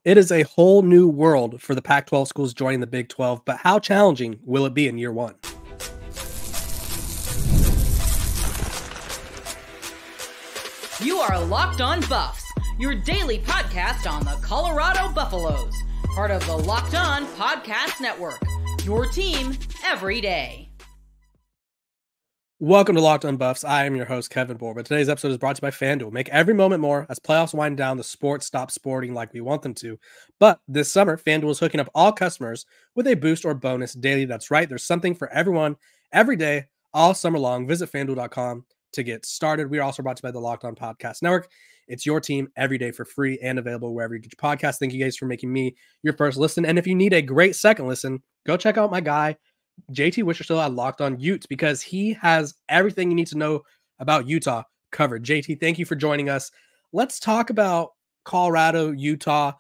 It is a whole new world for the Pac-12 schools joining the Big 12, but how challenging will it be in year one? You are Locked On Buffs, your daily podcast on the Colorado Buffaloes, part of the Locked On Podcast Network, your team every day. Welcome to Locked On Buffs. I am your host, Kevin Borba. Today's episode is brought to you by FanDuel. Make every moment more as playoffs wind down, the sports stop sporting like we want them to. But this summer, FanDuel is hooking up all customers with a boost or bonus daily. That's right. There's something for everyone every day, all summer long. Visit FanDuel.com to get started. We are also brought to you by the Locked On Podcast Network. It's your team every day for free and available wherever you get your podcast. Thank you guys for making me your first listen. And if you need a great second listen, go check out my guy, JT Wisherstill at Locked On Utes, because he has everything you need to know about Utah covered. JT, thank you for joining us. Let's talk about Colorado, Utah.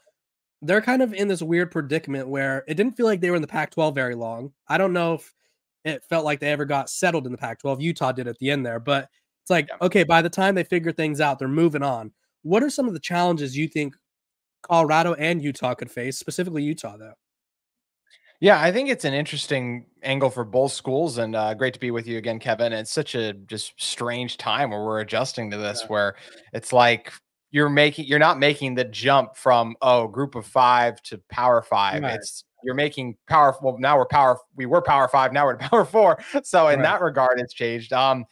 They're kind of in this weird predicament where it didn't feel like they were in the Pac-12 very long. I don't know if it felt like they ever got settled in the Pac-12. Utah did at the end there, but it's like, okay, by the time they figure things out, they're moving on. What are some of the challenges you think Colorado and Utah could face, specifically Utah, though? Yeah, I think it's an interesting angle for both schools, and great to be with you again, Kevin. It's such a just strange time where we're adjusting to this, where it's like you're not making the jump from group of five to power five. Right. You're making powerful. Now we were power five. Now we're power four. So in that regard, it's changed. I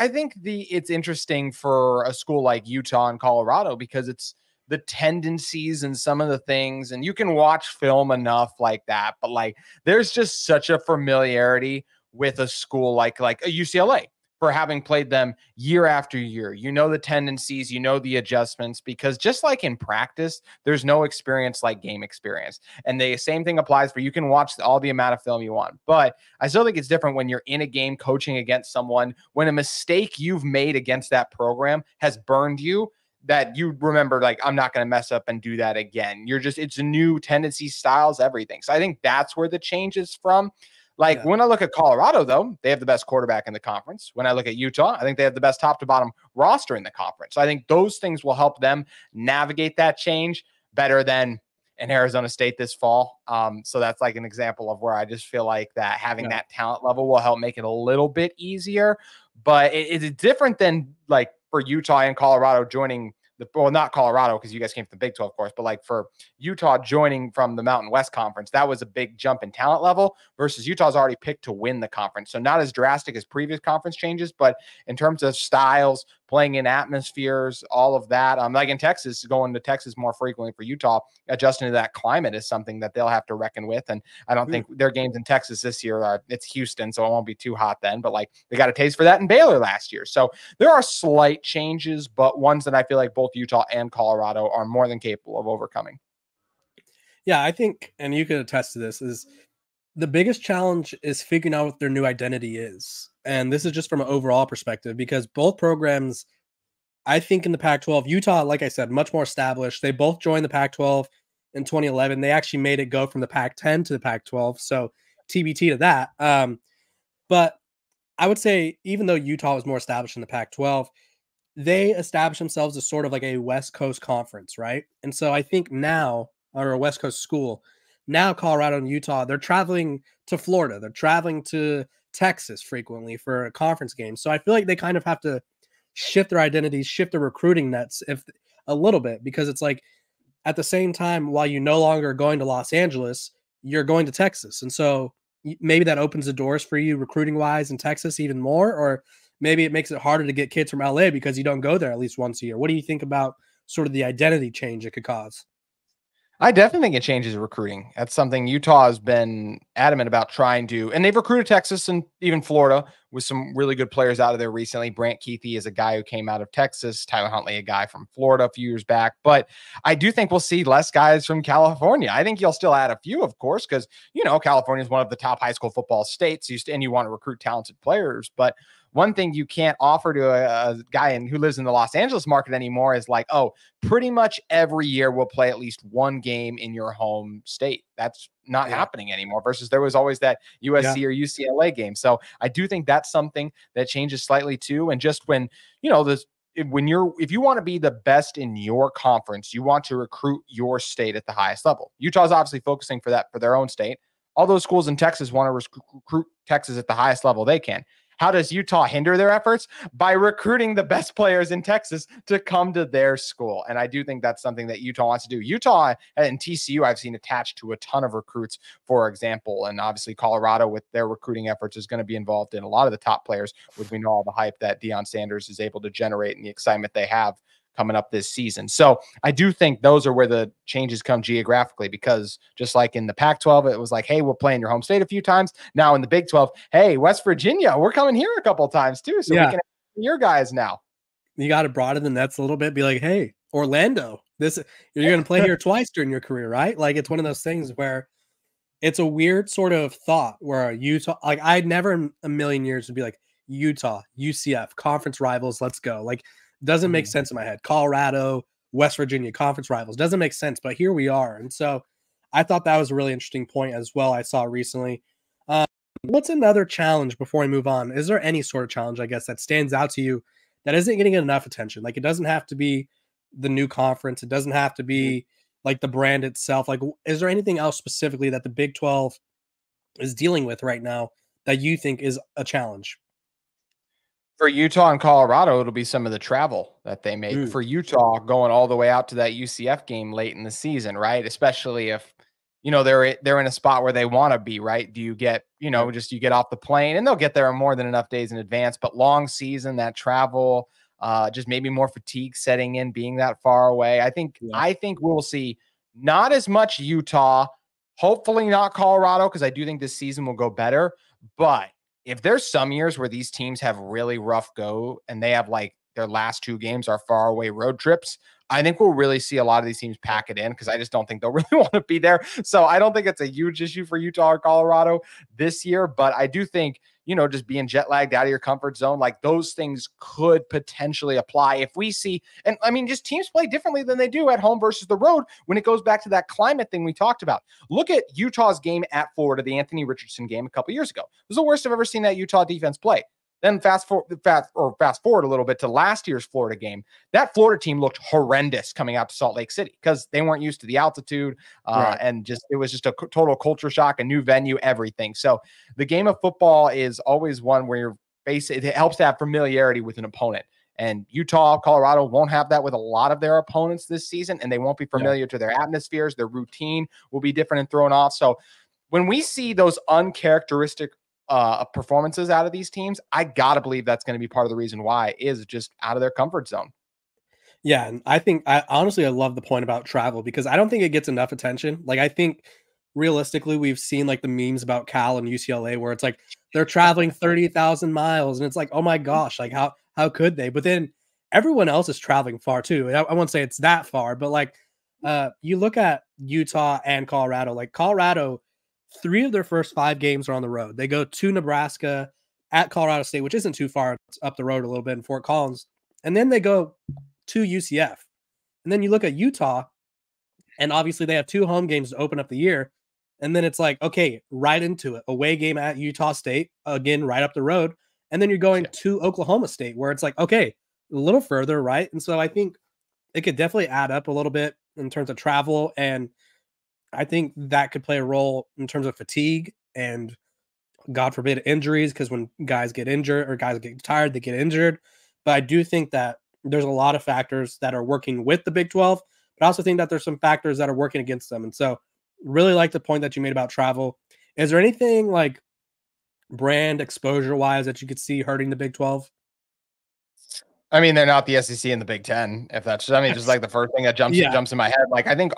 think it's interesting for a school like Utah and Colorado because it's the tendencies and some of the things, and you can watch film enough like that, but like there's just such a familiarity with a school like a UCLA for having played them year after year. You know the tendencies, you know the adjustments, because just like in practice, there's no experience like game experience. And the same thing applies for you can watch all the amount of film you want. But I still think it's different when you're in a game coaching against someone, when a mistake you've made against that program has burned you, that you remember, like, I'm not going to mess up and do that again. It's a new tendency, styles, everything. So I think that's where the change is from. When I look at Colorado, though, they have the best quarterback in the conference. When I look at Utah, I think they have the best top to bottom roster in the conference. So I think those things will help them navigate that change better than in Arizona State this fall. So that's like an example of where I just feel like that having that talent level will help make it a little bit easier. But it's different than like for Utah and Colorado joining not Colorado, because you guys came from the Big 12, of course, but like for Utah joining from the Mountain West Conference, that was a big jump in talent level versus Utah's already picked to win the conference. So not as drastic as previous conference changes, but in terms of styles, playing in atmospheres, all of that. Like in Texas, going to Texas more frequently for Utah, adjusting to that climate is something that they'll have to reckon with. And I don't think their games in Texas this year it's Houston, so it won't be too hot then. But like they got a taste for that in Baylor last year. So there are slight changes, but ones that I feel like both Utah and Colorado are more than capable of overcoming. Yeah, I think, and you can attest to this, is the biggest challenge is figuring out what their new identity is. And this is just from an overall perspective, because both programs, I think in the Pac-12, Utah, like I said, much more established. They both joined the Pac-12 in 2011. They actually made it go from the Pac-10 to the Pac-12. So TBT to that. But I would say, even though Utah was more established in the Pac-12, they established themselves as sort of like a West Coast conference, right? And so I think now, or a West Coast school, now Colorado and Utah, they're traveling to Florida. They're traveling to Texas frequently for conference games. So I feel like they kind of have to shift their identities, shift their recruiting nets a little bit, because it's like at the same time, while you no longer are going to Los Angeles, you're going to Texas. And so maybe that opens the doors for you recruiting wise in Texas even more, or maybe it makes it harder to get kids from LA because you don't go there at least once a year. What do you think about sort of the identity change it could cause? I definitely think it changes recruiting. That's something Utah has been adamant about trying to, and they've recruited Texas and even Florida with some really good players out of there recently. Brant Keithy is a guy who came out of Texas. Tyler Huntley, a guy from Florida a few years back. But I do think we'll see less guys from California. I think you'll still add a few, of course, because, California is one of the top high school football states, and you want to recruit talented players. But one thing you can't offer to a guy who lives in the Los Angeles market anymore is like, pretty much every year we'll play at least one game in your home state. That's not happening anymore, versus there was always that USC or UCLA game. So I do think that's something that changes slightly too. And just when, if you want to be the best in your conference, you want to recruit your state at the highest level. Utah's obviously focusing for that for their own state. All those schools in Texas want to recruit Texas at the highest level they can. How does Utah hinder their efforts? By recruiting the best players in Texas to come to their school. And I do think that's something that Utah wants to do. Utah and TCU, I've seen attached to a ton of recruits, for example. And obviously Colorado with their recruiting efforts is going to be involved in a lot of the top players, which we know all the hype that Deion Sanders is able to generate and the excitement they have coming up this season. So I do think those are where the changes come geographically, because just like in the Pac-12, it was like, hey, we'll play in your home state a few times. Now in the Big 12, hey, West Virginia, we're coming here a couple of times too. So we can have your guys now. You got to broaden the nets a little bit. Be like, hey, Orlando, you're going to play here twice during your career, right? Like it's one of those things where it's a weird sort of thought where Utah, like I'd never in a million years would be like Utah, UCF, conference rivals, let's go. Like, doesn't make sense in my head. Colorado, West Virginia, conference rivals. Doesn't make sense, but here we are. And so I thought that was a really interesting point as well I saw recently. What's another challenge before we move on? Is there any sort of challenge, I guess, that stands out to you that isn't getting enough attention? Like it doesn't have to be the new conference. It doesn't have to be like the brand itself. Like, is there anything else specifically that the Big 12 is dealing with right now that you think is a challenge? For Utah and Colorado, it'll be some of the travel that they make. For Utah, going all the way out to that UCF game late in the season, right? Especially if, they're in a spot where they want to be, right? Do you get, just you get off the plane and they'll get there in more than enough days in advance, but long season, that travel, just maybe more fatigue setting in, being that far away. I think we'll see not as much Utah, hopefully not Colorado, because I do think this season will go better, but if there's some years where these teams have really rough go and they have like their last two games are far away road trips, I think we'll really see a lot of these teams pack it in because I just don't think they'll really want to be there. So I don't think it's a huge issue for Utah or Colorado this year, but I do think, just being jet lagged out of your comfort zone, like those things could potentially apply if we see, and I mean, just teams play differently than they do at home versus the road when it goes back to that climate thing we talked about. Look at Utah's game at Florida, the Anthony Richardson game a couple years ago. It was the worst I've ever seen that Utah defense play. Then fast forward a little bit to last year's Florida game. That Florida team looked horrendous coming out to Salt Lake City because they weren't used to the altitude, and it was just a total culture shock, a new venue, everything. So the game of football is always one where it helps to have familiarity with an opponent. And Utah, Colorado won't have that with a lot of their opponents this season, and they won't be familiar to their atmospheres. Their routine will be different and thrown off. So when we see those uncharacteristic performances out of these teams, I gotta believe that's going to be part of the reason why is just out of their comfort zone. Yeah, and I honestly love the point about travel because I don't think it gets enough attention. Like I think realistically, we've seen like the memes about Cal and UCLA where it's like they're traveling 30,000 miles, and it's like, oh my gosh, like how could they? But then everyone else is traveling far too. I won't say it's that far, but like you look at Utah and Colorado. Like Colorado, 3 of their first 5 games are on the road. They go to Nebraska, at Colorado State, which isn't too far. It's up the road a little bit in Fort Collins. And then they go to UCF. And then you look at Utah, and obviously they have 2 home games to open up the year. And then it's like, okay, right into it. Away game at Utah State, again, right up the road. And then you're going to Oklahoma State, where it's like, okay, a little further, right? And so I think it could definitely add up a little bit in terms of travel, and I think that could play a role in terms of fatigue and, God forbid, injuries, because when guys get injured or guys get tired, they get injured. But I do think that there's a lot of factors that are working with the Big 12, but I also think that there's some factors that are working against them. And so really like the point that you made about travel. Is there anything like brand exposure wise that you could see hurting the Big 12? I mean, they're not the SEC and the Big Ten. If that's, just like the first thing that jumps in my head. Like, I think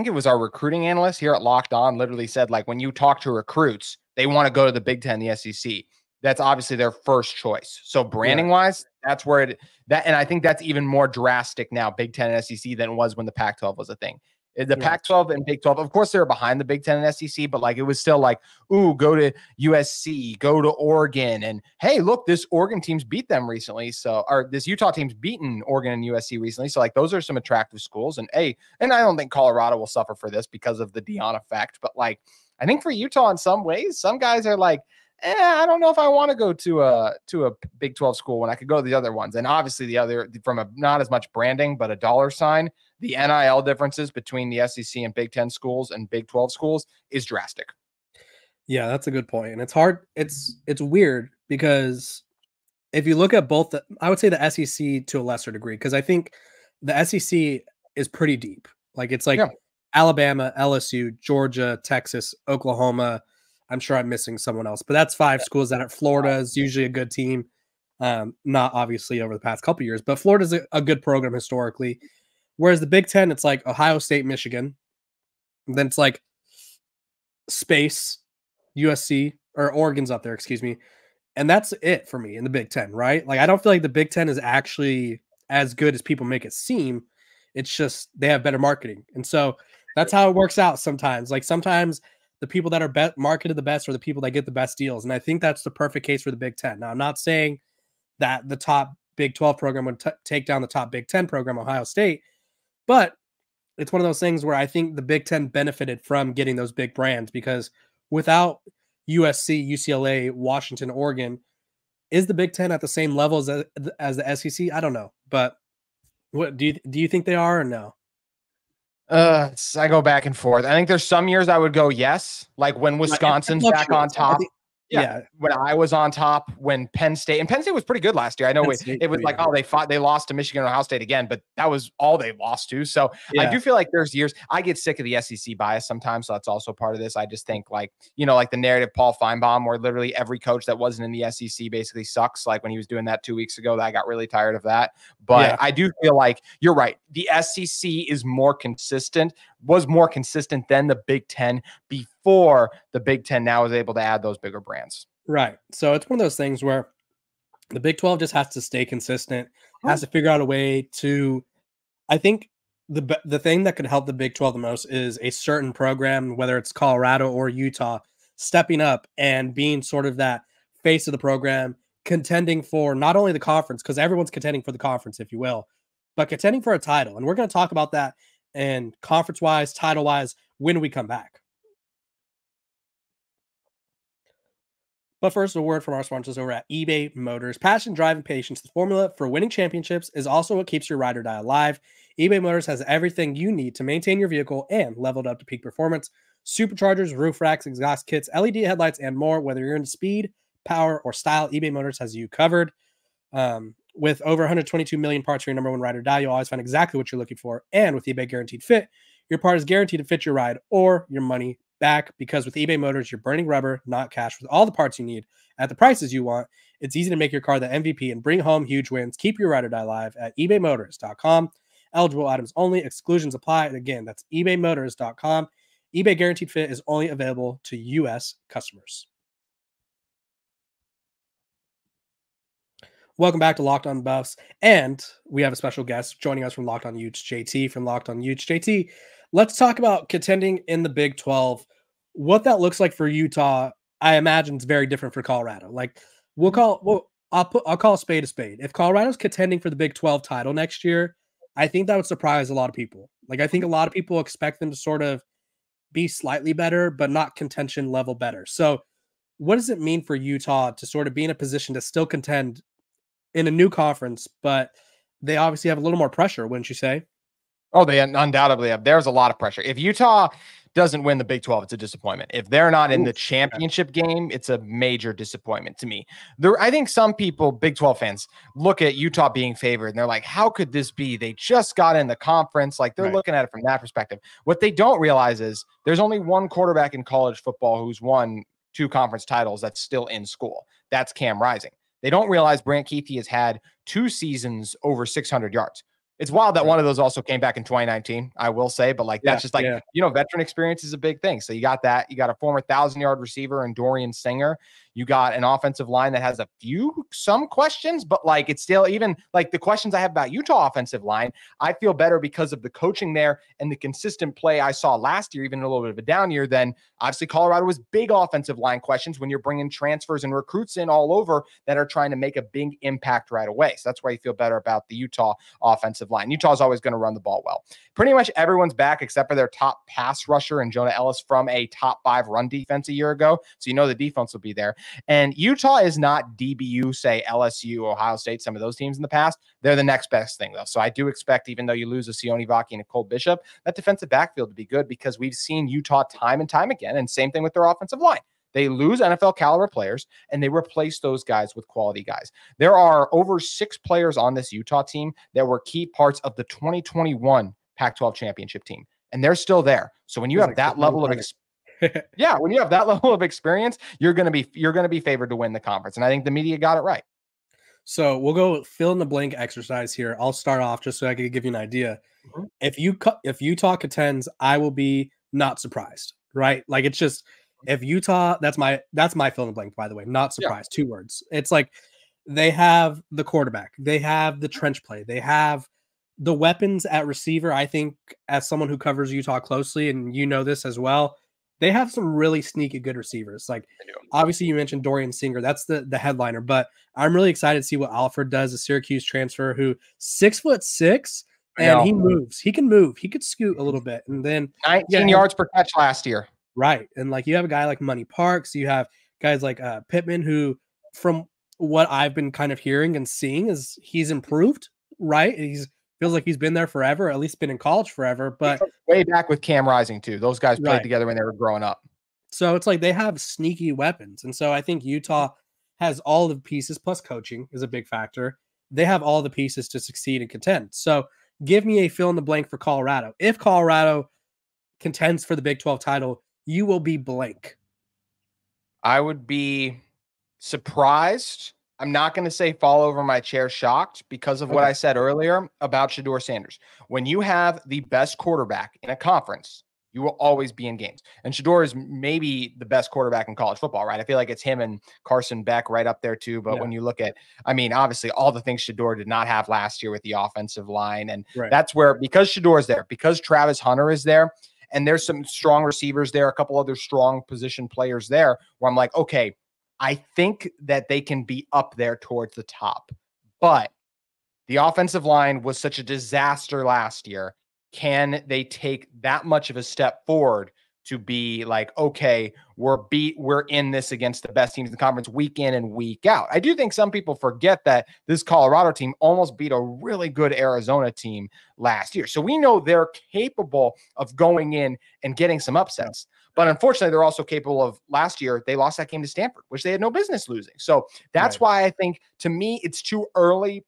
it was our recruiting analyst here at Locked On literally said, like, when you talk to recruits, they want to go to the Big Ten, the SEC. That's obviously their first choice. So branding wise, that's where and I think that's even more drastic now, Big Ten and SEC, than it was when the Pac-12 was a thing. The Pac-12 and Big 12, of course, they were behind the Big Ten and SEC, but like it was still like, ooh, go to USC, go to Oregon, and hey, look, this Oregon team's beat them recently. So, or this Utah team's beaten Oregon and USC recently. So, like, those are some attractive schools. And hey, and I don't think Colorado will suffer for this because of the Deion effect, but like, I think for Utah in some ways, some guys are like, I don't know if I want to go to a Big 12 school when I could go to the other ones. And obviously the other, from a not as much branding, but a dollar sign, the NIL differences between the SEC and Big 10 schools and Big 12 schools is drastic. Yeah, that's a good point. And it's hard. It's weird because if you look at both, I would say the SEC to a lesser degree, because I think the SEC is pretty deep. Like it's like Alabama, LSU, Georgia, Texas, Oklahoma. I'm sure I'm missing someone else, but that's 5 schools that are Florida is usually a good team. Not obviously over the past couple of years, but Florida's a good program historically. Whereas the Big 10, it's like Ohio State, Michigan. And then it's like Space, USC, or Oregon's up there, excuse me. And that's it for me in the Big 10, right? Like, I don't feel like the Big 10 is actually as good as people make it seem. It's just they have better marketing. And so that's how it works out sometimes. Like, sometimes the people that are marketed the best are the people that get the best deals. And I think that's the perfect case for the Big 10. Now, I'm not saying that the top Big 12 program would take down the top Big 10 program, Ohio State, but it's one of those things where I think the Big 10 benefited from getting those big brands, because without USC, UCLA, Washington, Oregon, is the Big 10 at the same level as the SEC? I don't know, but what do you think they are or no? I go back and forth. I think there's some years I would go yes, like when Wisconsin's back on top. Yeah, when I was on top, when Penn State was pretty good last year. I know it was like, they lost to Michigan and Ohio State again, but that was all they lost to. So I do feel like there's years I get sick of the SEC bias sometimes. So that's also part of this. I just think like the narrative Paul Feinbaum, where literally every coach that wasn't in the SEC basically sucks. Like when he was doing that 2 weeks ago, I got really tired of that. But I do feel like you're right. The SEC was more consistent than the Big 10 before the Big 10 now is able to add those bigger brands. Right. So it's one of those things where the Big 12 just has to stay consistent, has to figure out a way to, I think the thing that could help the Big 12 the most is a certain program, whether it's Colorado or Utah, stepping up and being sort of that face of the program, contending for not only the conference, because everyone's contending for the conference, if you will, but contending for a title. And we're going to talk about that and conference-wise, title-wise, when we come back. But first, a word from our sponsors over at eBay Motors. Passion, drive, and patience, the formula for winning championships, is also what keeps your ride or die alive. eBay Motors has everything you need to maintain your vehicle and level it up to peak performance. Superchargers, roof racks, exhaust kits, LED headlights, and more. Whether you're into speed, power, or style, eBay Motors has you covered. With over 122 million parts for your number one ride or die, you'll always find exactly what you're looking for. And with eBay Guaranteed Fit, your part is guaranteed to fit your ride or your money back, because with eBay Motors, you're burning rubber, not cash. With all the parts you need at the prices you want, it's easy to make your car the MVP and bring home huge wins. Keep your ride or die alive at ebaymotors.com. Eligible items only. Exclusions apply. And again, that's ebaymotors.com. eBay Guaranteed Fit is only available to U.S. customers. Welcome back to Locked On Buffs, and we have a special guest joining us from Locked On Utes, JT from Locked On Utes. JT, let's talk about contending in the Big 12. What that looks like for Utah, I imagine it's very different for Colorado. Like I'll call a spade a spade. If Colorado's contending for the Big 12 title next year, I think that would surprise a lot of people. Like I think a lot of people expect them to sort of be slightly better, but not contention level better. So what does it mean for Utah to sort of be in a position to still contend in a new conference, but they obviously have a little more pressure, wouldn't you say? Oh, they undoubtedly have. There's a lot of pressure. If Utah doesn't win the Big 12, it's a disappointment. If they're not in the championship game, it's a major disappointment to me. I think some people, Big 12 fans, look at Utah being favored and they're like, how could this be? They just got in the conference. Like they're looking at it from that perspective. What they don't realize is there's only one quarterback in college football who's won 2 conference titles that's still in school. That's Cam Rising. They don't realize Brant Kuithe has had 2 seasons over 600 yards. It's wild that one of those also came back in 2019, I will say, but like that's just like, veteran experience is a big thing. So you got that. You got a former 1,000-yard receiver and Dorian Singer. You got an offensive line that has some questions, but like it's still, even like the questions I have about Utah offensive line, I feel better because of the coaching there and the consistent play I saw last year, even a little bit of a down year. Than obviously Colorado was big offensive line questions when you're bringing transfers and recruits in all over that are trying to make a big impact right away. So that's why you feel better about the Utah offensive line. Utah's always going to run the ball well. Pretty much everyone's back except for their top pass rusher and Jonah Ellis from a top 5 run defense a year ago. So the defense will be there. And Utah is not DBU, say LSU, Ohio State, some of those teams in the past. They're the next best thing, though. So I do expect, even though you lose a Sione Vaki and a Cole Bishop, that defensive backfield to be good, because we've seen Utah time and time again, and same thing with their offensive line. They lose NFL caliber players and they replace those guys with quality guys. There are over 6 players on this Utah team that were key parts of the 2021 Pac-12 championship team, and they're still there. So when you have that level of when you have that level of experience, you're going to be favored to win the conference. And I think the media got it right. So we'll go fill in the blank exercise here. I'll start off just so I can give you an idea. Mm-hmm. If Utah contends, I will be not surprised, right? Like, it's just, if Utah, that's my fill in the blank, by the way, not surprised. Yeah. 2 words. It's like, they have the quarterback, they have the trench play, they have the weapons at receiver. I think, as someone who covers Utah closely, and you know this as well, they have some really sneaky good receivers. Like, obviously you mentioned Dorian Singer, that's the headliner, but I'm really excited to see what Alfred does, a Syracuse transfer who 6'6", and he moves. He can move. He could scoot a little bit, and then 19 yards per catch last year. Right. And like, you have a guy like Money Parks, you have guys like Pittman, who, from what I've been kind of hearing and seeing, is he's improved, right? Feels like he's been there forever, at least been in college forever. But way back with Cam Rising too. Those guys played together when they were growing up. So it's like, they have sneaky weapons. And so I think Utah has all the pieces, plus coaching is a big factor. They have all the pieces to succeed and contend. So give me a fill in the blank for Colorado. If Colorado contends for the Big 12 title, you will be blank. I would be surprised. I'm not going to say fall over my chair shocked, because of what I said earlier about Shedeur Sanders. When you have the best quarterback in a conference, you will always be in games. And Shedeur is maybe the best quarterback in college football, right? I feel like it's him and Carson Beck right up there too. But when you look at, I mean, obviously all the things Shedeur did not have last year with the offensive line. And that's where, because Shedeur is there, because Travis Hunter is there, and there's some strong receivers there, a couple other strong position players there, where I'm like, okay, I think that they can be up there towards the top. But the offensive line was such a disaster last year. Can they take that much of a step forward to be like, okay, we're in this against the best teams in the conference week in and week out? I do think some people forget that this Colorado team almost beat a really good Arizona team last year. So we know they're capable of going in and getting some upsets. But unfortunately, they're also capable of, last year, they lost that game to Stanford, which they had no business losing. So that's why I think, to me, it's too early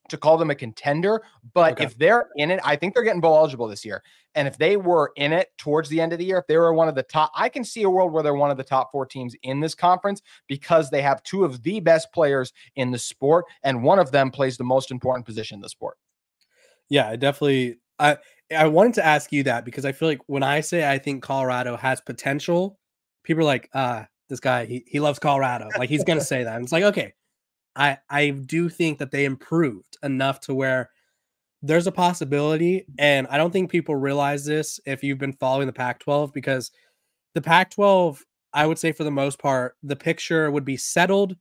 to call them a contender. But if they're in it, I think they're getting bowl eligible this year. And if they were in it towards the end of the year, if they were one of the top, I can see a world where they're one of the top 4 teams in this conference, because they have 2 of the best players in the sport, and one of them plays the most important position in the sport. Yeah, I wanted to ask you that, because I feel like when I say I think Colorado has potential, people are like, this guy, he loves Colorado. Like, he's going to say that. And it's like, okay, I do think that they improved enough to where there's a possibility. And I don't think people realize this if you've been following the Pac-12, because the Pac-12, I would say for the most part, the picture would be settled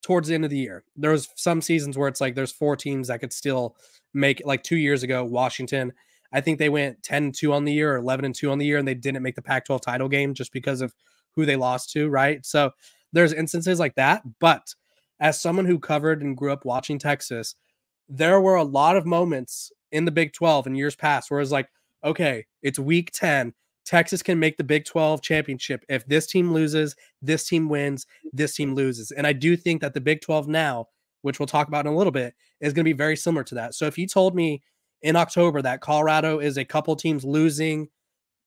towards the end of the year. There's some seasons where it's like there's 4 teams that could still make it. Like 2 years ago, Washington, I think they went 10-2 on the year, or 11-2 on the year, and they didn't make the Pac-12 title game just because of who they lost to, right? So there's instances like that. But as someone who covered and grew up watching Texas, there were a lot of moments in the Big 12 in years past where it's like, okay, it's week 10. Texas can make the Big 12 championship. If this team loses, this team wins, this team loses. And I do think that the Big 12 now, which we'll talk about in a little bit, is going to be very similar to that. So if you told me in October that Colorado is a couple teams losing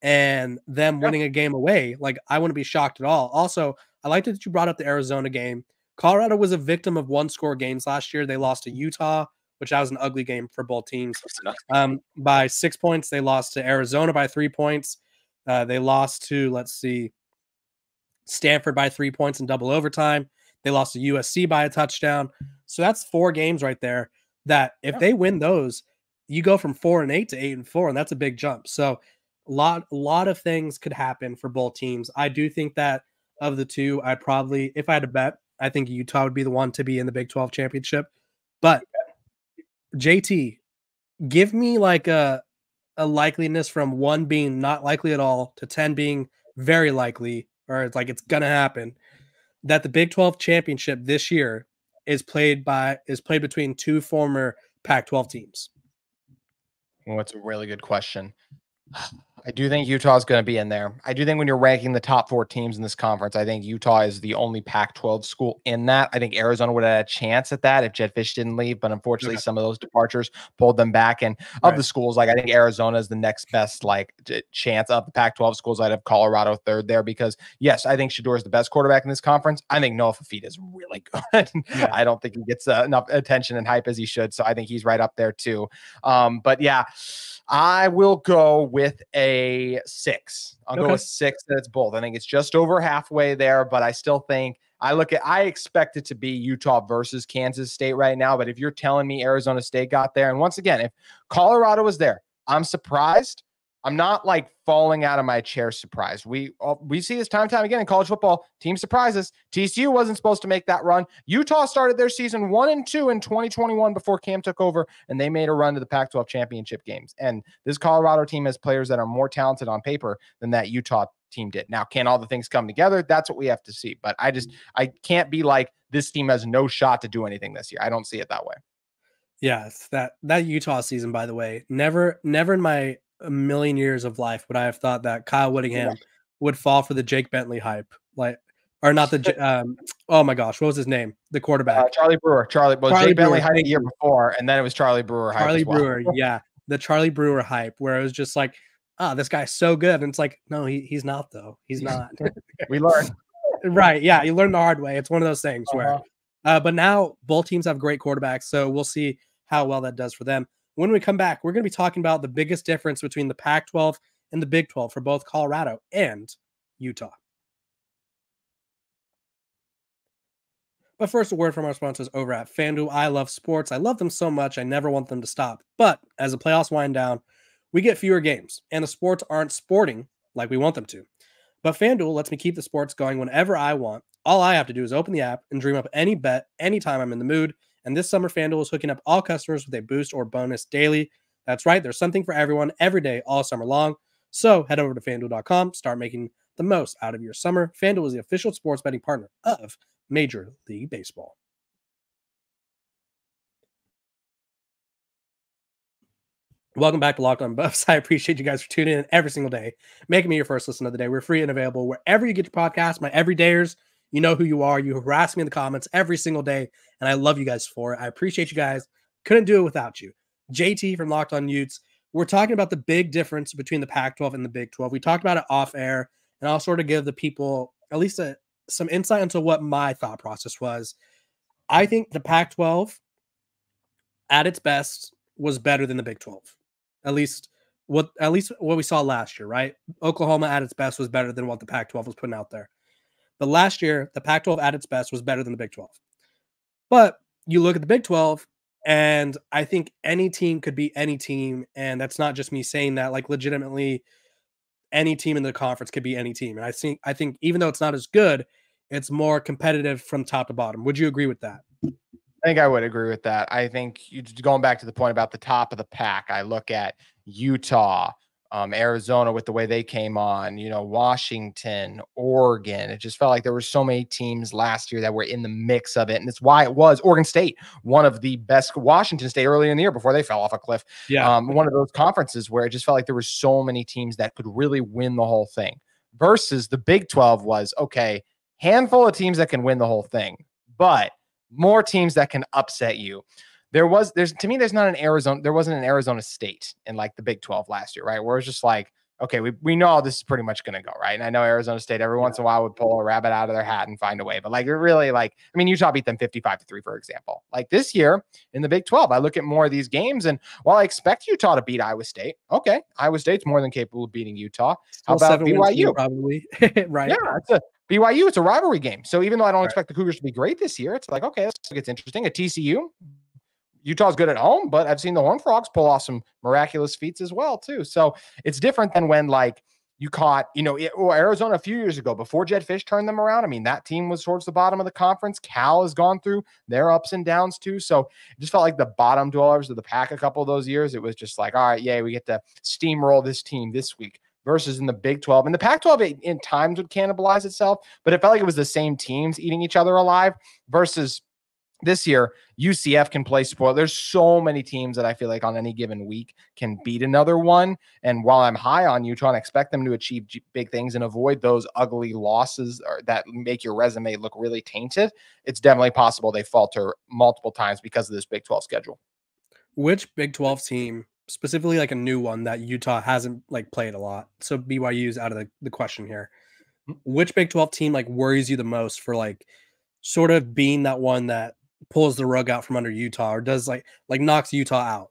and them winning a game away, like, I wouldn't be shocked at all. Also, I like that you brought up the Arizona game. Colorado was a victim of 1-score games last year. They lost to Utah, which that was an ugly game for both teams. By 6 points. They lost to Arizona by 3 points. They lost to, let's see, Stanford by 3 points in double overtime. They lost to USC by a touchdown. So that's 4 games right there that if they win those, you go from 4-8 to 8-4, and that's a big jump. So a lot of things could happen for both teams. I do think that of the two, I'd probably, if I had to bet, I think Utah would be the one to be in the Big 12 championship. But JT, give me like a likeliness from 1 being not likely at all to 10 being very likely, or it's like it's gonna happen. that the Big 12 championship this year is played between two former Pac-12 teams? Well, that's a really good question. I do think Utah is going to be in there. I do think when you're ranking the top 4 teams in this conference, I think Utah is the only Pac-12 school in that. I think Arizona would have had a chance at that if Jedd Fisch didn't leave, but unfortunately, some of those departures pulled them back. And of the schools, like I think Arizona is the next best chance of the Pac-12 schools. I'd have Colorado third there because yes, I think Shedeur is the best quarterback in this conference. I think Noah Fafita is really good. I don't think he gets enough attention and hype as he should, so I think he's right up there too. But yeah. I will go with a 6. I'll go with 6. That's both. I think it's just over halfway there, but I still think I expect it to be Utah versus Kansas State right now. But if you're telling me Arizona State got there, and once again, if Colorado was there, I'm surprised. I'm not like falling out of my chair surprised. We see this time and time again in college football. Team surprises. TCU wasn't supposed to make that run. Utah started their season 1-2 in 2021 before Cam took over, and they made a run to the Pac-12 championship games. And this Colorado team has players that are more talented on paper than that Utah team did. Now, can all the things come together? That's what we have to see. But I can't be like this team has no shot to do anything this year. I don't see it that way. Yes, that Utah season, by the way, never in my a million years of life would I have thought that Kyle Whittingham would fall for the Jake Bentley hype, or not the oh my gosh, what was his name? The quarterback, Charlie Brewer. Jake Bentley hype the year before, and then it was Charlie Brewer hype. Charlie Brewer, yeah, the Charlie Brewer hype, where it was just like, this guy's so good, and it's like, no, he's not though. He's not. We learned, right? Yeah, you learn the hard way. It's one of those things where, but now both teams have great quarterbacks, so we'll see how well that does for them. When we come back, we're going to be talking about the biggest difference between the Pac-12 and the Big 12 for both Colorado and Utah. But first, a word from our sponsors over at FanDuel. I love sports. I love them so much, I never want them to stop. But as the playoffs wind down, we get fewer games, and the sports aren't sporting like we want them to. But FanDuel lets me keep the sports going whenever I want. All I have to do is open the app and dream up any bet anytime I'm in the mood. And this summer, FanDuel is hooking up all customers with a boost or bonus daily. That's right. There's something for everyone every day, all summer long. So head over to FanDuel.com. Start making the most out of your summer. FanDuel is the official sports betting partner of Major League Baseball. Welcome back to Locked On Buffs. I appreciate you guys for tuning in every single day, making me your first listen of the day. We're free and available wherever you get your podcast. My everydayers, you know who you are. You harass me in the comments every single day, and I love you guys for it. I appreciate you guys. Couldn't do it without you. JT from Locked On Utes. We're talking about the big difference between the Pac-12 and the Big 12. We talked about it off air, and I'll sort of give the people at least some insight into what my thought process was. I think the Pac-12 at its best was better than the Big 12. At least what we saw last year, right? Oklahoma at its best was better than what the Pac-12 was putting out there. But last year, the Pac-12 at its best was better than the Big 12. But you look at the Big 12, and I think any team could beat any team, and that's not just me saying that. Like, legitimately, any team in the conference could be any team. And I think even though it's not as good, it's more competitive from top to bottom. Would you agree with that? I think I would agree with that. I think going back to the point about the top of the pack, I look at Utah, Arizona with the way they came on, Washington, Oregon. It just felt like there were so many teams last year that were in the mix of it. And it's why it was Oregon State, one of the best, Washington State early in the year before they fell off a cliff. Yeah. One of those conferences where it just felt like there were so many teams that could really win the whole thing versus the Big 12 was, okay, handful of teams that can win the whole thing, but more teams that can upset you. There wasn't an Arizona State in like the Big 12 last year, right? Where it's just like, okay, we know this is pretty much going to go, right? And I know Arizona State every once in a while would pull a rabbit out of their hat and find a way, but like it really Utah beat them 55-3, for example. Like this year in the Big 12, I look at more of these games, and while I expect Utah to beat Iowa State, okay, Iowa State's more than capable of beating Utah. How about BYU? Probably, right? Yeah, BYU, it's a rivalry game. So even though I don't expect the Cougars to be great this year, it's like, okay, this gets interesting. At TCU, Utah's good at home, but I've seen the Horned Frogs pull off some miraculous feats as well, too. So it's different than when, like, you caught, Arizona a few years ago before Jedd Fisch turned them around. I mean, that team was towards the bottom of the conference. Cal has gone through their ups and downs, too. So it just felt like the bottom dwellers of the pack a couple of those years. It was just like, all right, yay, we get to steamroll this team this week. versus in the Big 12. And the Pac-12 in times would cannibalize itself, but it felt like it was the same teams eating each other alive versus this year, UCF can play spoil. There's so many teams that I feel like on any given week can beat another one. And while I'm high on Utah and expect them to achieve big things and avoid those ugly losses that make your resume look really tainted, it's definitely possible they falter multiple times because of this Big 12 schedule. Which Big 12 team, specifically like a new one that Utah hasn't like played a lot, so BYU's out of the question here, which Big 12 team like worries you the most for like sort of being that one that pulls the rug out from under Utah or does like knocks Utah out?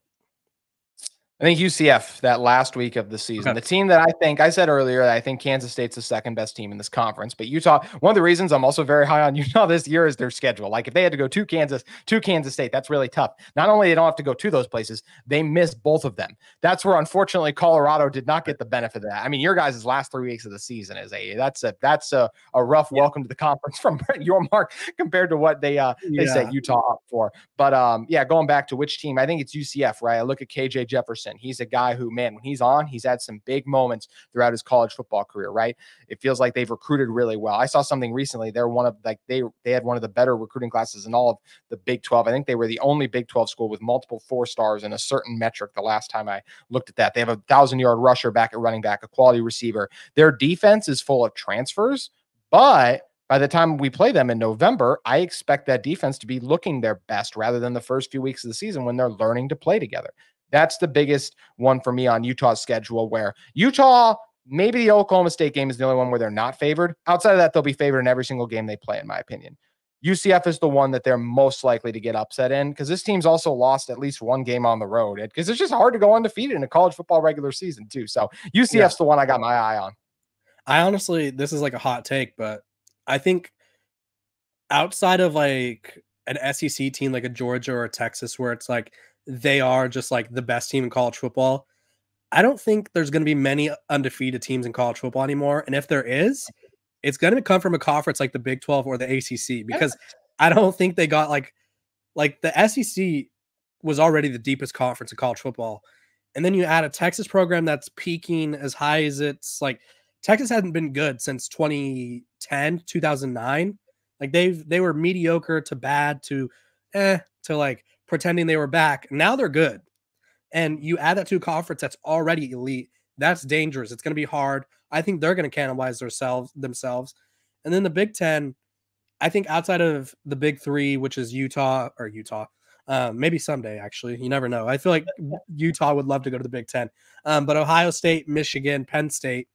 I think UCF that last week of the season, okay. The team that I said earlier, that I think Kansas State's the second best team in this conference, but Utah, one of the reasons I'm also very high on Utah this year is their schedule. Like if they had to go to Kansas State, that's really tough. Not only they don't have to go to those places, they miss both of them. That's where unfortunately Colorado did not get the benefit of that. I mean, your guys' last 3 weeks of the season is that's a rough welcome to the conference from your mark compared to what they set Utah up for. But going back to which team, I think it's UCF, right? I look at KJ Jefferson. He's a guy who, man, when he's on, he's had some big moments throughout his college football career, right? It feels like they've recruited really well. I saw something recently. They're one of they had one of the better recruiting classes in all of the Big 12. I think they were the only Big 12 school with multiple 4-stars in a certain metric the last time I looked at that. They have a 1,000-yard rusher back at running back, a quality receiver. Their defense is full of transfers, but by the time we play them in November, I expect that defense to be looking their best rather than the first few weeks of the season when they're learning to play together. That's the biggest one for me on Utah's schedule, where Utah, maybe the Oklahoma State game is the only one where they're not favored. Outside of that, they'll be favored in every single game they play, in my opinion. UCF is the one that they're most likely to get upset in because this team's also lost at least one game on the road because it's just hard to go undefeated in a college football regular season too. So UCF's the one I got my eye on. I honestly, this is like a hot take, but I think outside of like an SEC team like a Georgia or a Texas where it's like they are just like the best team in college football, I don't think there's going to be many undefeated teams in college football anymore. And if there is, it's going to come from a conference like the Big 12 or the ACC, because I don't think they got like the SEC was already the deepest conference in college football. And then you add a Texas program that's peaking as high as it's like Texas hasn't been good since 2010, 2009. Like they were mediocre to bad to like pretending they were back. Now they're good. And you add that to a conference that's already elite. That's dangerous. It's going to be hard. I think they're going to cannibalize themselves. And then the Big Ten, I think outside of the Big Three, which is Utah, maybe someday, actually. You never know. I feel like Utah would love to go to the Big Ten. But Ohio State, Michigan, Penn State,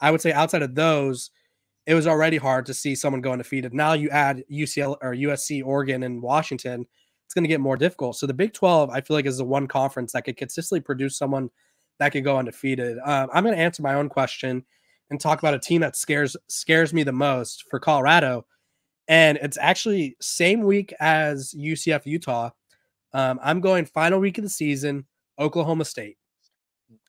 I would say outside of those, it was already hard to see someone go undefeated. Now you add UCLA or USC, Oregon, and Washington, it's going to get more difficult. So the Big 12, I feel like, is the one conference that could consistently produce someone that could go undefeated. I'm going to answer my own question and talk about a team that scares me the most for Colorado. And it's actually same week as UCF Utah. I'm going final week of the season, Oklahoma State.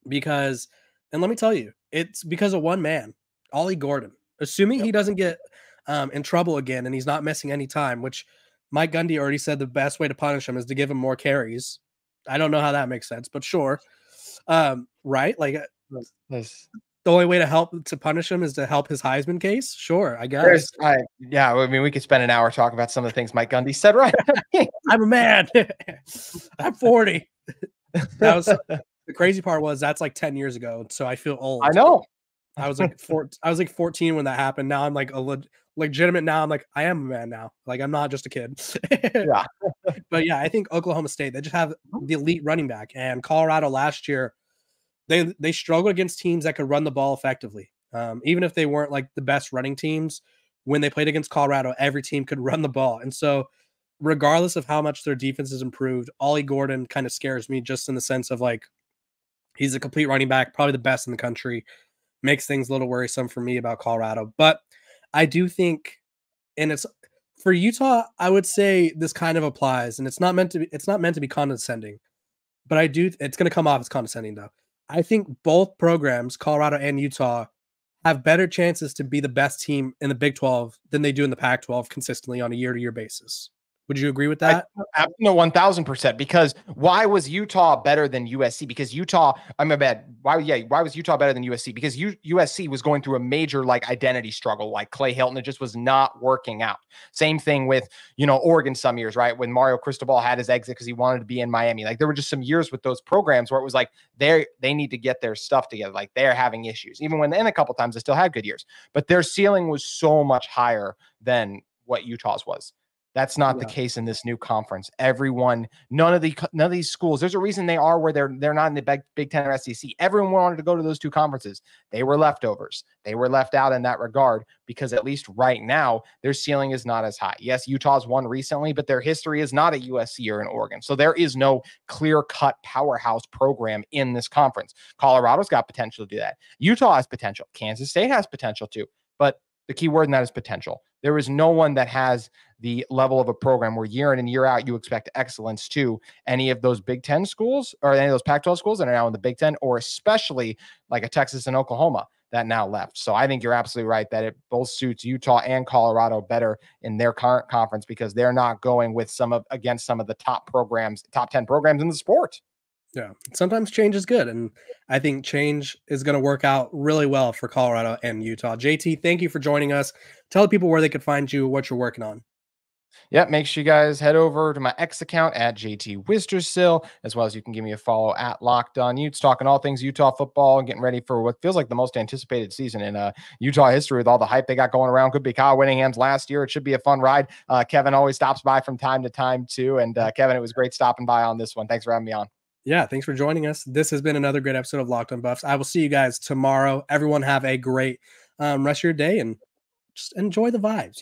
Because, and let me tell you, it's because of one man, Ollie Gordon. Assuming he doesn't get in trouble again and he's not missing any time, which Mike Gundy already said the best way to punish him is to give him more carries. I don't know how that makes sense, but sure. Right? Like the only way to punish him is to help his Heisman case. Sure, I guess. I mean, we could spend an hour talking about some of the things Mike Gundy said, right? I'm a man. I'm 40. That was the crazy part was that's like 10 years ago. So I feel old. I know. I was like 14 when that happened. Now I'm like legitimate. Now I'm like, I am a man now. Like I'm not just a kid. Yeah. But yeah, I think Oklahoma State, they just have the elite running back, and Colorado last year, they struggled against teams that could run the ball effectively. Even if they weren't like the best running teams, when they played against Colorado, every team could run the ball. And so regardless of how much their defense has improved, Ollie Gordon kind of scares me just in the sense of like, he's a complete running back, probably the best in the country. Makes things a little worrisome for me about Colorado. But I do think, and it's for Utah, I would say this kind of applies, and it's not meant to be condescending, but it's going to come off as condescending though. I think both programs, Colorado and Utah, have better chances to be the best team in the Big 12 than they do in the Pac 12 consistently on a year-to-year basis. Would you agree with that? No, 1000%. Because why was Utah better than USC? Because Utah, I'm bad. Why was Utah better than USC? Because USC was going through a major like identity struggle, like Clay Hilton. It just was not working out. Same thing with, Oregon some years, right? When Mario Cristobal had his exit because he wanted to be in Miami. Like there were just some years with those programs where it was like they need to get their stuff together. Like they're having issues. Even when, and a couple times they still had good years, but their ceiling was so much higher than what Utah's was. That's not the case in this new conference. None of these schools, there's a reason they are where they're not in the Big Ten or SEC. Everyone wanted to go to those two conferences. They were leftovers. They were left out in that regard because at least right now, their ceiling is not as high. Yes, Utah's won recently, but their history is not at USC or in Oregon. So there is no clear-cut powerhouse program in this conference. Colorado's got potential to do that. Utah has potential. Kansas State has potential too. But the key word in that is potential. There is no one that has the level of a program where year in and year out you expect excellence to any of those Big Ten schools or any of those Pac-12 schools that are now in the Big Ten, or especially like a Texas and Oklahoma that now left. So I think you're absolutely right that it both suits Utah and Colorado better in their current conference because they're not going with against some of the top 10 programs in the sport. Yeah, sometimes change is good, and I think change is going to work out really well for Colorado and Utah. JT, thank you for joining us. Tell people where they could find you, what you're working on. Yeah, make sure you guys head over to my X account at JT Wistersill, as well as you can give me a follow at Locked On Utes, talking all things Utah football and getting ready for what feels like the most anticipated season in Utah history with all the hype they got going around. Could be Kyle Whittingham's last year. It should be a fun ride. Kevin always stops by from time to time too. And Kevin, it was great stopping by on this one. Thanks for having me on. Yeah, thanks for joining us. This has been another great episode of Locked On Buffs. I will see you guys tomorrow. Everyone have a great rest of your day and just enjoy the vibes,